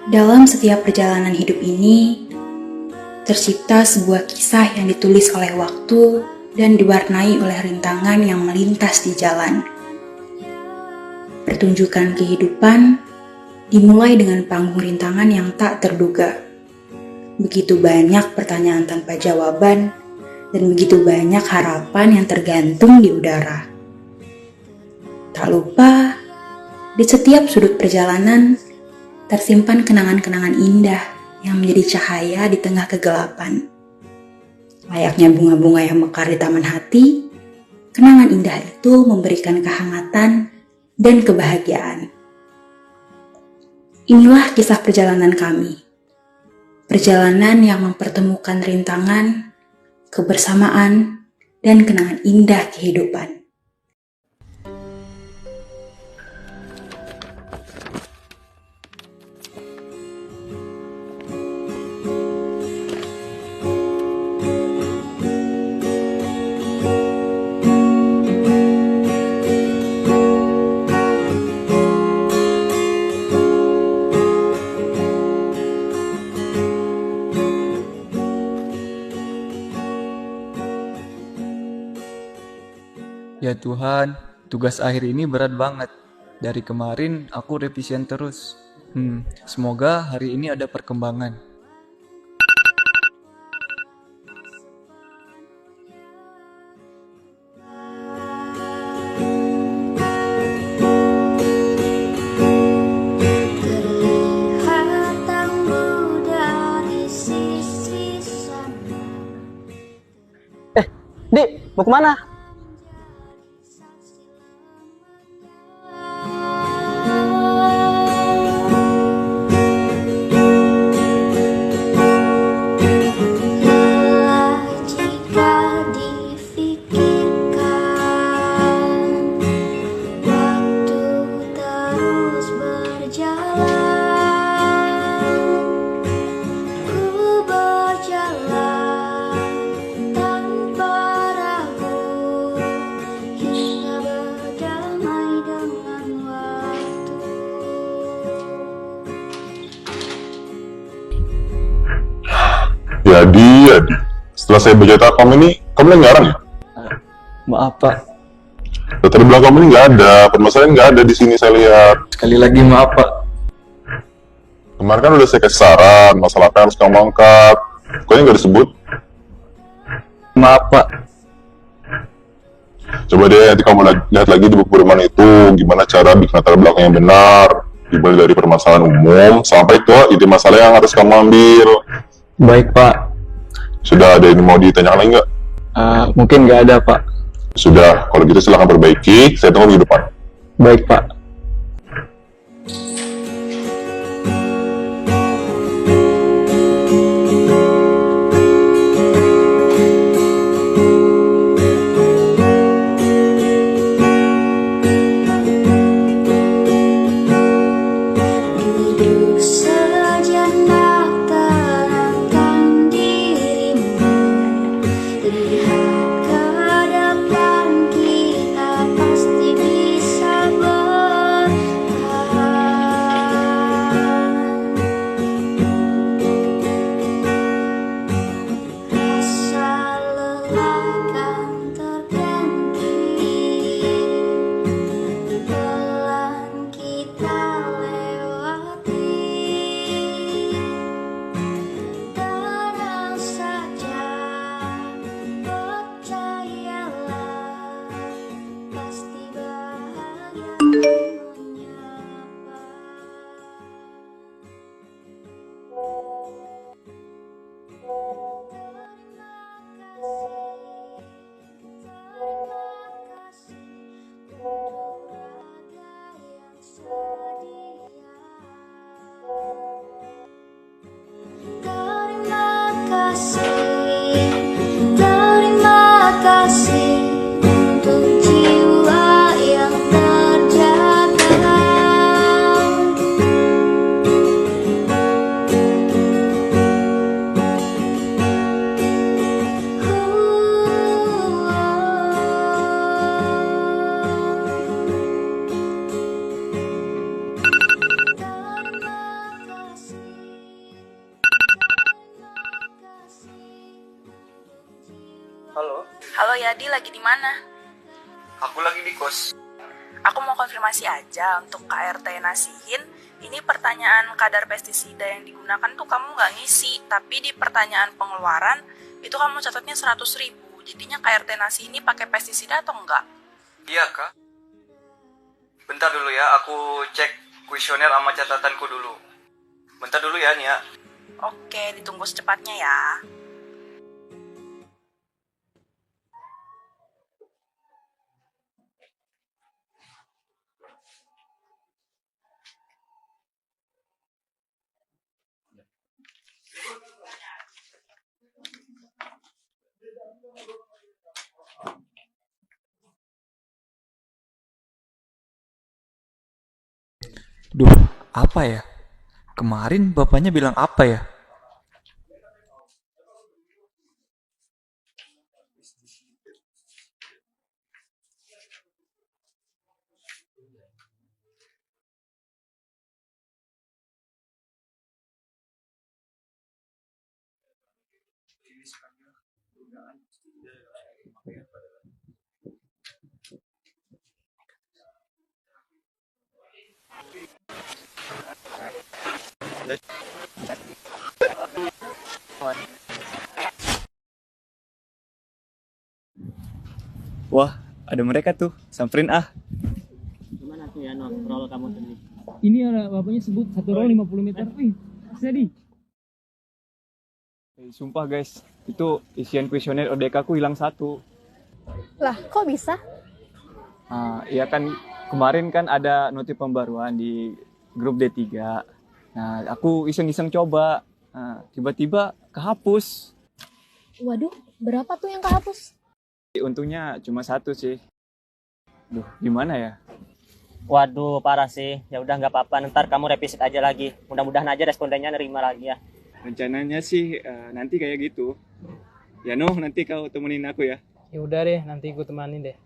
Dalam setiap perjalanan hidup ini, tercipta sebuah kisah yang ditulis oleh waktu dan diwarnai oleh rintangan yang melintas di jalan. Pertunjukan kehidupan dimulai dengan panggung rintangan yang tak terduga. Begitu banyak pertanyaan tanpa jawaban, dan begitu banyak harapan yang tergantung di udara. Tak lupa, di setiap sudut perjalanan, tersimpan kenangan-kenangan indah yang menjadi cahaya di tengah kegelapan. Layaknya bunga-bunga yang mekar di taman hati, kenangan indah itu memberikan kehangatan dan kebahagiaan. Inilah kisah perjalanan kami. Perjalanan yang mempertemukan rintangan, kebersamaan, dan kenangan indah kehidupan. Ya Tuhan, tugas akhir ini berat banget. Dari kemarin aku revisian terus. Semoga hari ini ada perkembangan. Terlihat tangguh dari sisi sana. Dik, mau kemana? Lelah jika difikirkan, waktu terus berjalan. Ku berjalan tanpa ragu hingga berdamai dengan waktu. Jadi, setelah saya baca kamu ini, kamu yang ngarang ya? Maaf Pak, Tadi bilang kamu ini nggak ada, permasalahan nggak ada di sini saya lihat. sekali lagi maaf Pak. Kemarin kan udah saya kasih saran, masalah apa yang harus kamu angkat. Kok ini nggak disebut? Maaf Pak. Coba deh nanti kamu lihat lagi di buku Firman itu, gimana cara bikin latar belakang yang benar, dimulai dari permasalahan umum sampai ke inti masalah yang harus kamu ambil. Baik Pak. Sudah ada yang mau ditanyakan lagi nggak? Mungkin nggak ada Pak. Sudah, kalau gitu silahkan perbaiki, saya tunggu di depan. Baik Pak. Duduk sejenak, tenangkan dirimu. Lihat ke depan, kita pasti bisa berubah. Yadi lagi di mana? Aku lagi di kos. Aku mau konfirmasi aja untuk KRT Nasihin. Ini pertanyaan kadar pestisida yang digunakan tuh kamu nggak ngisi, tapi di pertanyaan pengeluaran itu kamu catatnya 100.000. Jadinya KRT Nasihin ini pakai pestisida atau enggak? Iya, Kak. Bentar dulu ya, aku cek kuesioner sama catatanku dulu. Bentar dulu ya, Nia. Oke, ditunggu secepatnya ya. Duh, apa ya? Kemarin bapaknya bilang apa ya? Wah, ada mereka tuh. Samperin ah. Gimana tuh ya roll kamu tadi? Ini ada bapaknya sebut satu roll 50 meter. Wih, sedih. Sumpah guys, itu isian kuesioner ODK ku hilang 1. Lah, kok bisa? Iya kan kemarin kan ada notif pembaruan di grup D3. Nah, aku iseng-iseng coba. Nah, tiba-tiba kehapus. Waduh, berapa tuh yang kehapus? Untungnya cuma 1 sih. Duh, gimana ya? Waduh, parah sih. Ya udah nggak apa-apa, ntar kamu revisit aja lagi. Mudah-mudahan aja respondennya nerima lagi ya. Rencananya sih nanti kayak gitu. Ya Noh, nanti kau temenin aku ya. Ya udah deh, nanti gue temanin deh.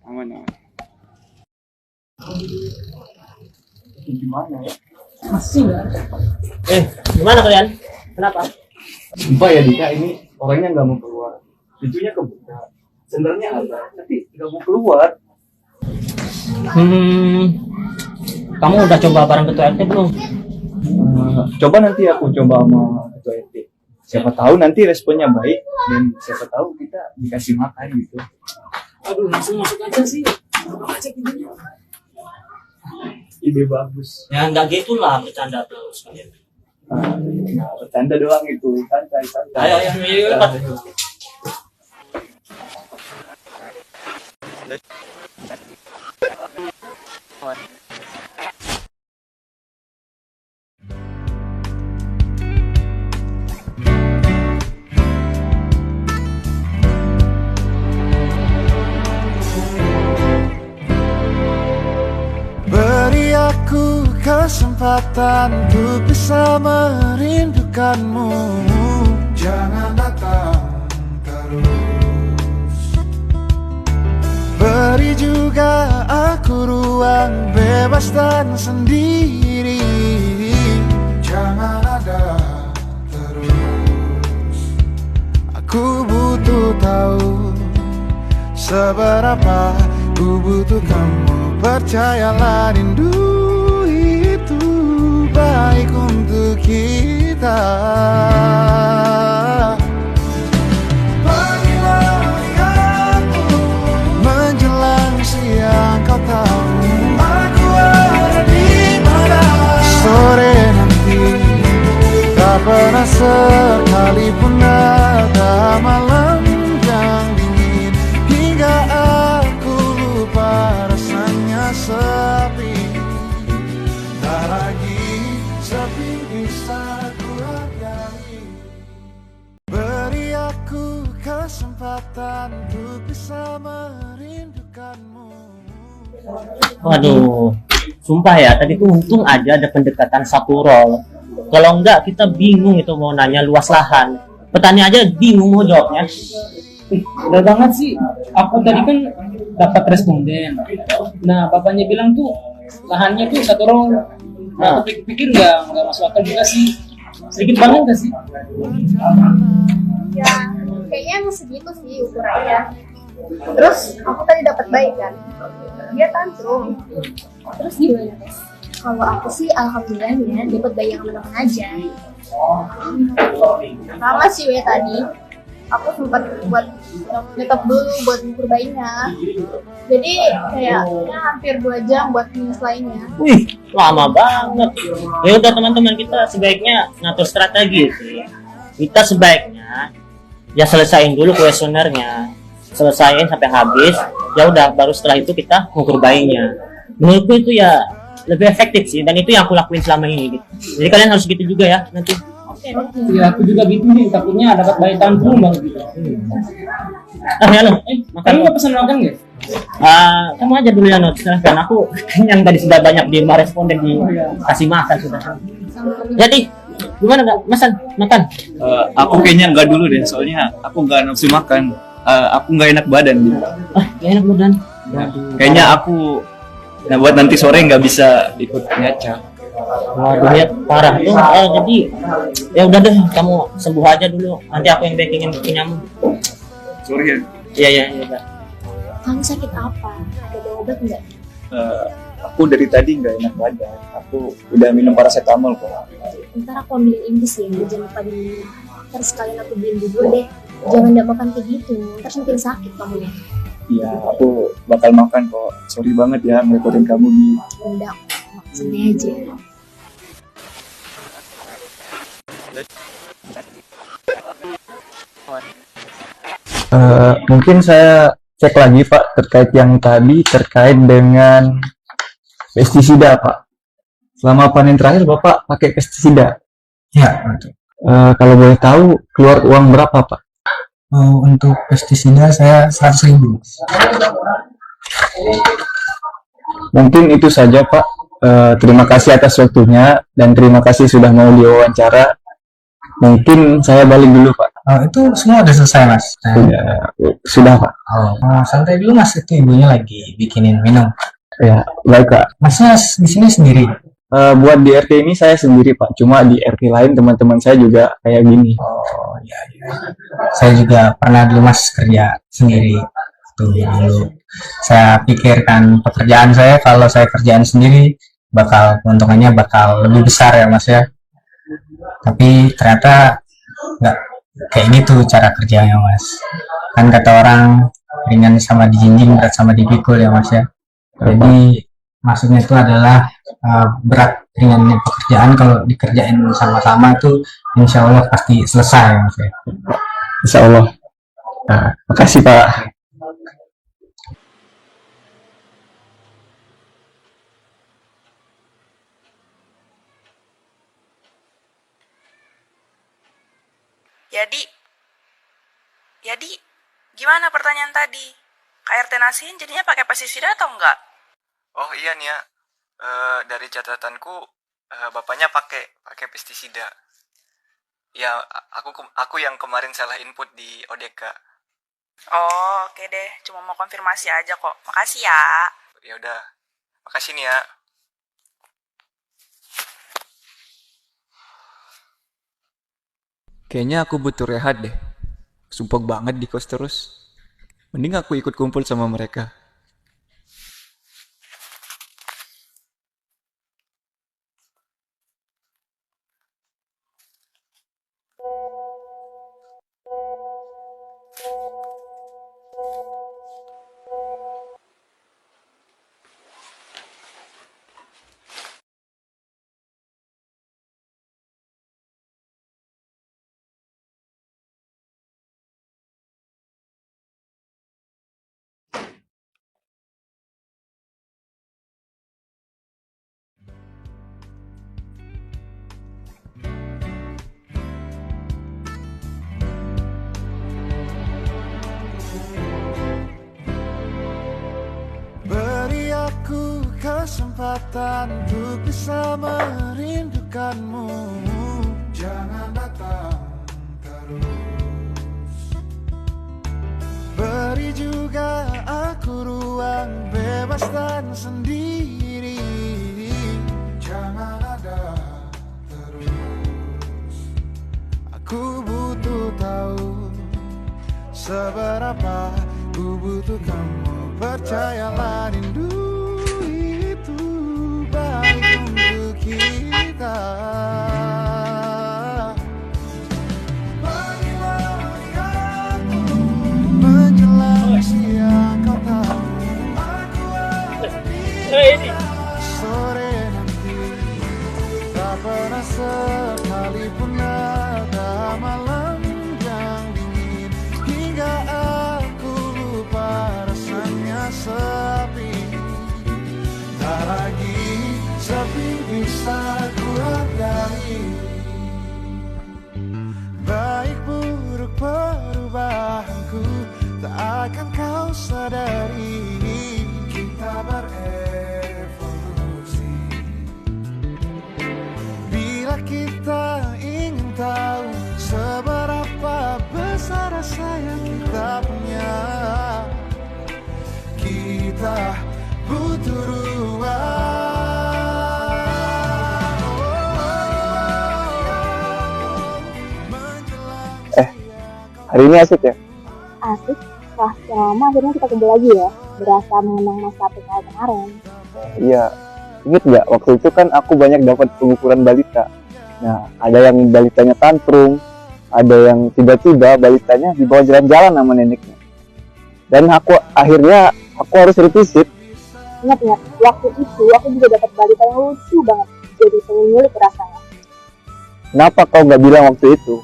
Aman, aman. Gimana ya? Masih nggak? Gimana kalian? Kenapa? Sumpah ya Dika, ini orangnya nggak mau keluar. Pintunya kebuka. Sebenarnya ada, tapi nggak mau keluar. Kamu udah coba bareng ketua RT belum? Coba nanti aku coba sama ketua RT. Siapa tahu nanti responnya baik dan siapa tahu kita dikasih makan gitu. Aduh, langsung masuk aja sih. Aja pintunya. Ide bagus. Ya nggak gitulah, bercanda terus kalian. Nah, bercanda doang itu, santai. Ayo, cepat. Beri aku kesempatan untuk bisa merindukanmu. Jangan datang terus. Beri juga aku ruang bebas dan sendiri. Jangan ada terus. Aku butuh tahu seberapa ku butuh kamu. Percayalah rindu itu baik untuk kita. Pagi-pagi aku menjelang siang kau tahu aku ada di mana. Sore nanti tak pernah sekalipun ada malam yang dingin hingga aku lupa rasanya sepi. Tak lagi sepi bisa ku hargai. Beri aku kesempatan untuk bisa merindukanmu. Waduh, sumpah ya, tadi tuh untung aja ada pendekatan satu roll. Kalau enggak, kita bingung itu mau nanya luas lahan. Petani aja bingung mau jawabnya. Udah banget sih. Aku tadi kan dapat responden. Nah, bapaknya bilang tuh lahannya tuh satu roll. Nah, aku pikir nggak masuk akal juga sih. Sedikit banget nggak sih? Ya, kayaknya emang segitu sih ukurannya. Terus aku tadi dapat bayi kan, dia tantrum. Terus gimana Tes? Kalau aku sih alhamdulillahnya dapat bayi yang aman aja. Sama sih tadi, aku sempat buat nyetop dulu buat ngukur bayinya. Jadi kayaknya hampir 2 jam buat nyelesainnya. Wih, lama banget. Ya udah teman-teman, kita sebaiknya ngatur strategi sih. Kita sebaiknya ya selesaiin dulu kuesionernya, selesaiin sampai habis. Ya udah, baru setelah itu kita ngukur bayinya. Menurutku itu ya lebih efektif sih, dan itu yang aku lakuin selama ini gitu. Jadi kalian harus gitu juga ya nanti. Ya aku juga gitu nih, takutnya dapat bayi tantrum banget gitu. Ya lo, Kamu makan. nggak pesan makan nggak? Kamu aja dulu ya Not, silahkan. Aku yang tadi sudah banyak di responden di kasih makan sudah. Jadi gimana nggak pesan makan? Aku kayaknya enggak dulu deh, soalnya aku enggak nafsu makan. Aku enggak enak badan gitu. Gak enak badan. Kayaknya aku buat nanti sore nggak bisa ikut nyaca. Waduh ya parah tuh. Jadi ya udah deh, kamu sembuh aja dulu. Nanti aku yang bakingin punyamu. Sorry ya. Iya. Kamu sakit apa? Ada obat nggak? Aku dari tadi nggak enak badan. Aku udah minum paracetamol kok. Ntar aku ambilin imbis ya, jangan lupa diminum. Ntar sekalian aku beliin dulu deh. Jangan nggak makan kayak gitu, ntar makin sakit kamu ya. Iya, aku bakal makan kok. Sorry banget ya ngerepotin kamu nih. Udah, maksudnya aja. Mungkin saya cek lagi Pak terkait yang tadi terkait dengan pestisida Pak. Selama panen terakhir Bapak pakai pestisida? Ya, betul. Kalau boleh tahu keluar uang berapa Pak? Untuk pestisida saya 100.000. Mungkin itu saja Pak. Terima kasih atas waktunya dan terima kasih sudah mau diwawancara. Mungkin saya balik dulu Pak. Itu semua udah selesai Mas. Sudah Pak. Santai dulu Mas, itu ibunya lagi bikinin minum. Ya, baik Pak. Masnya di sini sendiri? Buat di RT ini saya sendiri Pak. Cuma di RT lain teman-teman saya juga kayak gini. Oh iya. Saya juga pernah dulu Mas kerja sendiri. Tuh dulu. Saya pikirkan pekerjaan saya, kalau saya kerjaan sendiri keuntungannya bakal lebih besar ya Mas ya. Tapi ternyata nggak kayak gitu cara kerjanya Mas. Kan kata orang ringan sama dijinjing, berat sama dipikul ya Mas ya. Jadi maksudnya itu adalah berat ringannya pekerjaan kalau dikerjain sama-sama itu insya Allah pasti selesai Mas ya. Insya Allah. Nah, makasih Pak. Jadi, gimana pertanyaan tadi? KRT Nasin jadinya pakai pestisida atau enggak? Oh iya nih ya. Dari catatanku bapaknya pakai pestisida. Ya, aku yang kemarin salah input di ODK. Oh, oke deh. Cuma mau konfirmasi aja kok. Makasih ya. Ya udah. Makasih nih ya. Kayaknya aku butuh rehat deh. Sumpah banget di kos terus. Mending aku ikut kumpul sama mereka. Beri aku kesempatan untuk bisa merindukanmu. Jangan datang terus. Beri juga aku ruang bebas dan sendiri. Jangan ada terus. Aku butuh tahu seberapa ku butuh kamu. Percayalah rindu itu baik untuk kita. Pagi-pagi aku menjelang siang kau tahu aku ada di sore nanti. Tak pernah sekalipun ada malam yang dingin hingga aku lupa rasanya sepi. Tak lagi sepi bisa ku hargai. Baik buruk perubahanku tak akan kau sadari. Kita berevolusi. Bila kita ingin tahu seberapa besar rasa yang kita punya, kita butuh ruang. Hari ini asik ya? Asik. Wah, setelah lama akhirnya kita kumpul lagi ya. Berasa mengenang masa PKL kemarin. Iya. Ingat nggak waktu itu kan aku banyak dapat pengukuran balita. Nah, ada yang balitanya tantrum, ada yang tiba-tiba balitanya dibawa jalan-jalan sama neneknya. Dan akhirnya aku harus revisit. Ingat, waktu itu aku juga dapat balita yang lucu banget. Jadi pengen nyulik rasanya. Kenapa kau nggak bilang waktu itu?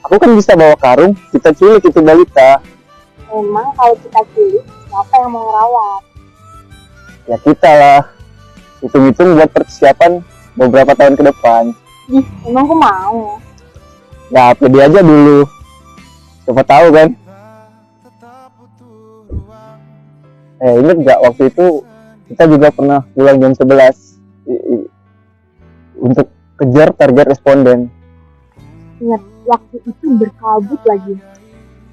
Aku kan bisa bawa karung, kita culik itu balita. Emang kalau kita culik, siapa yang mau ngerawat? Ya kita lah. Hitung-hitung buat persiapan beberapa tahun ke depan. Ih, emang aku mau. Ya pede aja dulu. Siapa tahu kan? Ingat nggak waktu itu kita juga pernah pulang jam 11 untuk kejar target responden. Ingat, waktu itu berkabut lagi.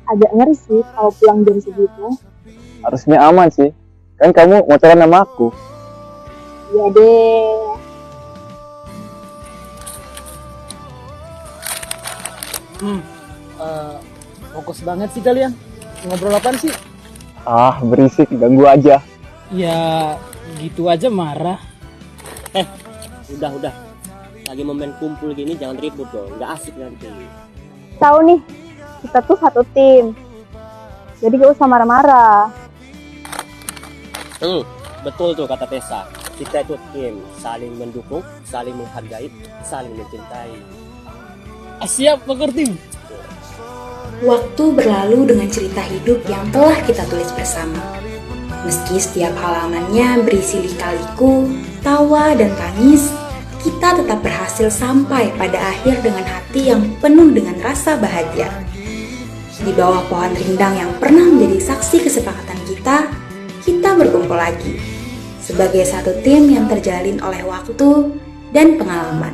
Agak ngeri sih kalau pulang jam segitu. Harusnya aman sih. Kan kamu motoran sama aku. Ya deh. Fokus banget sih kalian. Ngobrol apaan sih? Ah, berisik, ganggu aja. Ya, gitu aja marah. Udah. Lagi momen kumpul gini jangan ribut dong, nggak asik nanti. Tahu nih, kita tuh satu tim. Jadi gak usah marah-marah. Betul tuh kata Tessa. Kita itu tim, saling mendukung, saling menghargai, saling mencintai. Siap, Poker Team. Waktu berlalu dengan cerita hidup yang telah kita tulis bersama. Meski setiap halamannya berisi lika-liku, tawa dan tangis, kita tetap berhasil sampai pada akhir dengan hati yang penuh dengan rasa bahagia. Di bawah pohon rindang yang pernah menjadi saksi kesepakatan kita berkumpul lagi sebagai satu tim yang terjalin oleh waktu dan pengalaman.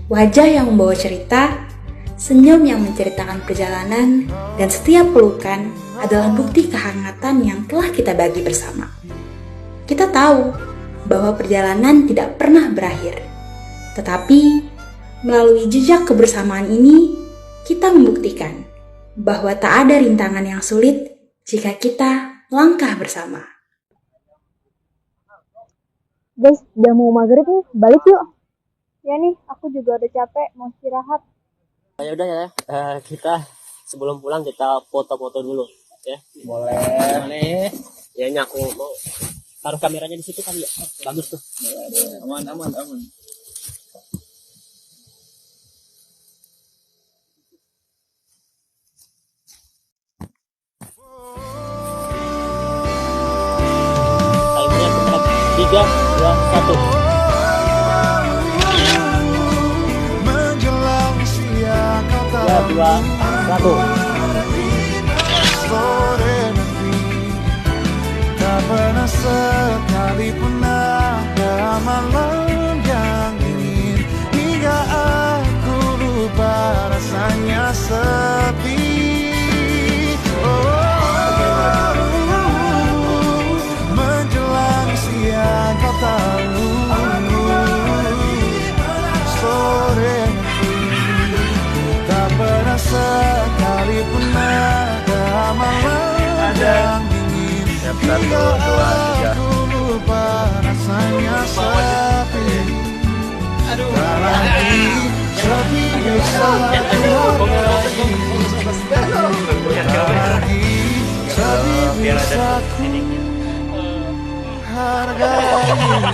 Wajah yang membawa cerita, senyum yang menceritakan perjalanan, dan setiap pelukan adalah bukti kehangatan yang telah kita bagi bersama. Kita tahu bahwa perjalanan tidak pernah berakhir. Tetapi, melalui jejak kebersamaan ini, kita membuktikan bahwa tak ada rintangan yang sulit jika kita langkah bersama. Guys, udah mau maghrib nih, balik yuk. Ya nih, aku juga udah capek, mau istirahat. Ya udah ya, kita sebelum pulang kita foto-foto dulu, ya. Boleh. Ya ini aku mau taruh kameranya di situ kali ya. Bagus tuh. Aman. Timernya sekarang 3, 2, 1. Menjelang siang kau 3, 2, 1. sore nanti. Tak pernah sekalipun ada malam yang dingin hingga aku lupa rasanya sepi. Menjelang siang kau tahu sore nanti tak pernah sekalipun ada yang dingin. Siap, 1, 2, 3. Aku lupa rasanya sepi. Dalam diri sepi bisa lagi. Sepi bisa ku hargai.